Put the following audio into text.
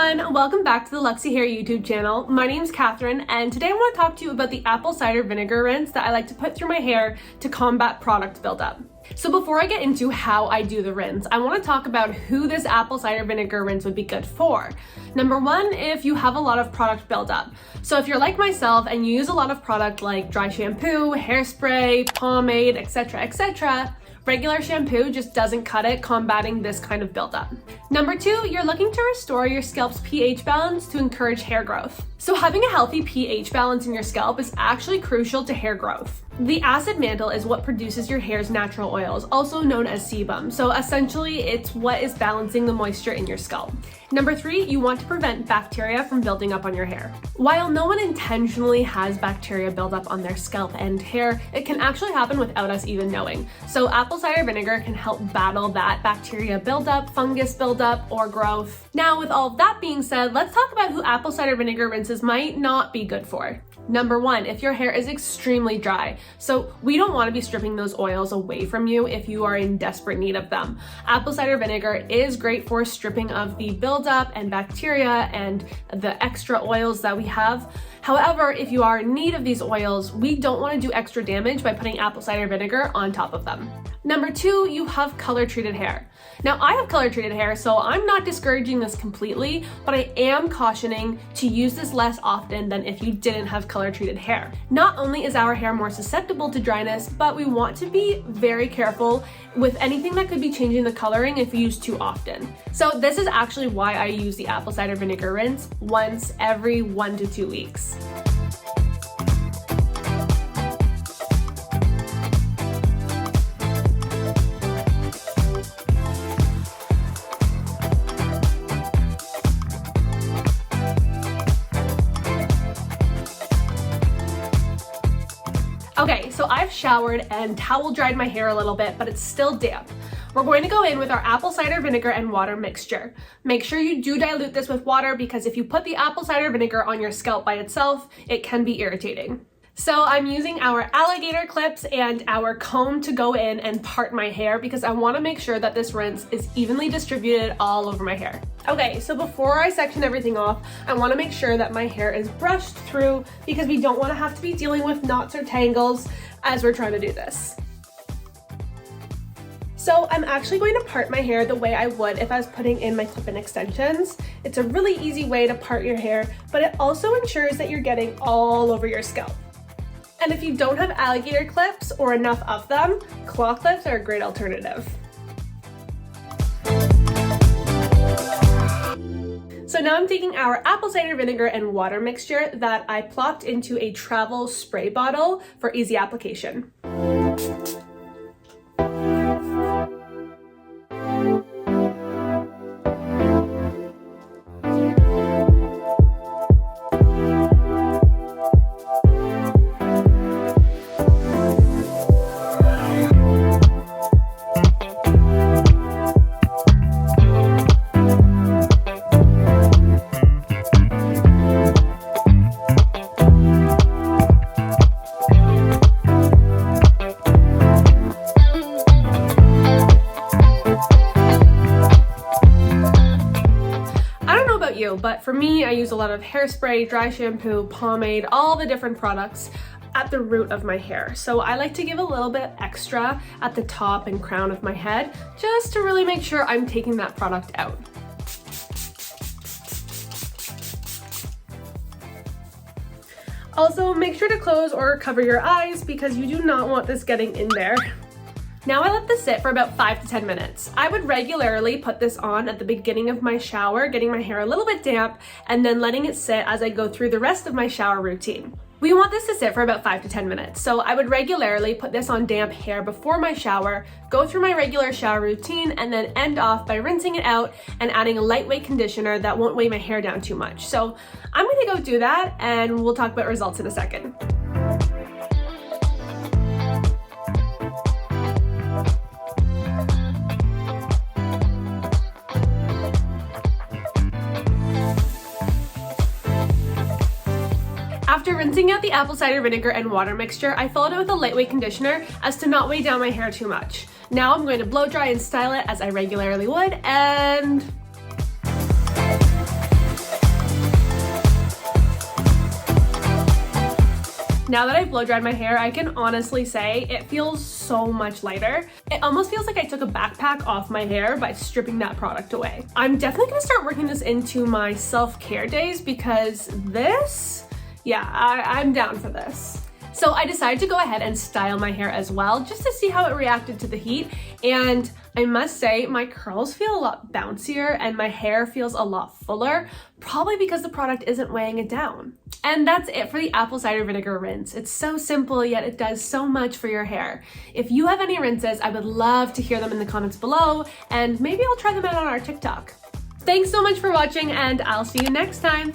everyone, welcome back to the Luxy Hair YouTube channel. My name is Catherine, and today I want to talk to you about the apple cider vinegar rinse that I like to put through my hair to combat product buildup. So before I get into how I do the rinse, I want to talk about who this apple cider vinegar rinse would be good for. Number one, if you have a lot of product buildup. So if you're like myself and you use a lot of product like dry shampoo, hairspray, pomade, etc., regular shampoo just doesn't cut it combating this kind of buildup. Number two, you're looking to restore your scalp's pH balance to encourage hair growth. So having a healthy pH balance in your scalp is actually crucial to hair growth. The acid mantle is what produces your hair's natural oils, also known as sebum. So essentially, it's what is balancing the moisture in your scalp. Number three, you want to prevent bacteria from building up on your hair. While no one intentionally has bacteria build up on their scalp and hair, it can actually happen without us even knowing. So apple cider vinegar can help battle that bacteria buildup, fungus buildup, or growth. Now, with all of that being said, let's talk about who apple cider vinegar rinses might not be good for. Number one, if your hair is extremely dry. So we don't want to be stripping those oils away from you if you are in desperate need of them. Apple cider vinegar is great for stripping of the buildup and bacteria and the extra oils that we have. However, if you are in need of these oils, we don't want to do extra damage by putting apple cider vinegar on top of them. Number two, you have color treated hair. Now I have color treated hair, so I'm not discouraging this completely, but I am cautioning to use this less often than if you didn't have color treated hair. Not only is our hair more susceptible to dryness, but we want to be very careful with anything that could be changing the coloring if used too often. So this is actually why I use the apple cider vinegar rinse once every 1 to 2 weeks. Okay, so I've showered and towel dried my hair a little bit, but it's still damp. We're going to go in with our apple cider vinegar and water mixture. Make sure you do dilute this with water because if you put the apple cider vinegar on your scalp by itself, it can be irritating. So I'm using our alligator clips and our comb to go in and part my hair because I want to make sure that this rinse is evenly distributed all over my hair. Okay, so before I section everything off, I want to make sure that my hair is brushed through because we don't want to have to be dealing with knots or tangles as we're trying to do this. So I'm actually going to part my hair the way I would if I was putting in my clip-in extensions. It's a really easy way to part your hair, but it also ensures that you're getting all over your scalp. And if you don't have alligator clips or enough of them, claw clips are a great alternative. So now I'm taking our apple cider vinegar and water mixture that I plopped into a travel spray bottle for easy application. But for me, I use a lot of hairspray, dry shampoo, pomade, all the different products at the root of my hair. So I like to give a little bit extra at the top and crown of my head just to really make sure I'm taking that product out. Also, make sure to close or cover your eyes because you do not want this getting in there. Now I let this sit for about 5 to 10 minutes. I would regularly put this on at the beginning of my shower, getting my hair a little bit damp, and then letting it sit as I go through the rest of my shower routine. We want this to sit for about 5 to 10 minutes, so I would regularly put this on damp hair before my shower, go through my regular shower routine, and then end off by rinsing it out and adding a lightweight conditioner that won't weigh my hair down too much. So I'm gonna go do that, and we'll talk about results in a second. After rinsing out the apple cider vinegar and water mixture, I followed it with a lightweight conditioner as to not weigh down my hair too much. Now I'm going to blow dry and style it as I regularly would, and Now that I've blow dried my hair, I can honestly say it feels so much lighter. It almost feels like I took a backpack off my hair by stripping that product away. I'm definitely gonna start working this into my self-care days because this, yeah, I'm down for this. So I decided to go ahead and style my hair as well, just to see how it reacted to the heat. And I must say my curls feel a lot bouncier and my hair feels a lot fuller, probably because the product isn't weighing it down. And that's it for the apple cider vinegar rinse. It's so simple, yet it does so much for your hair. If you have any rinses, I would love to hear them in the comments below, and maybe I'll try them out on our TikTok. Thanks so much for watching, and I'll see you next time.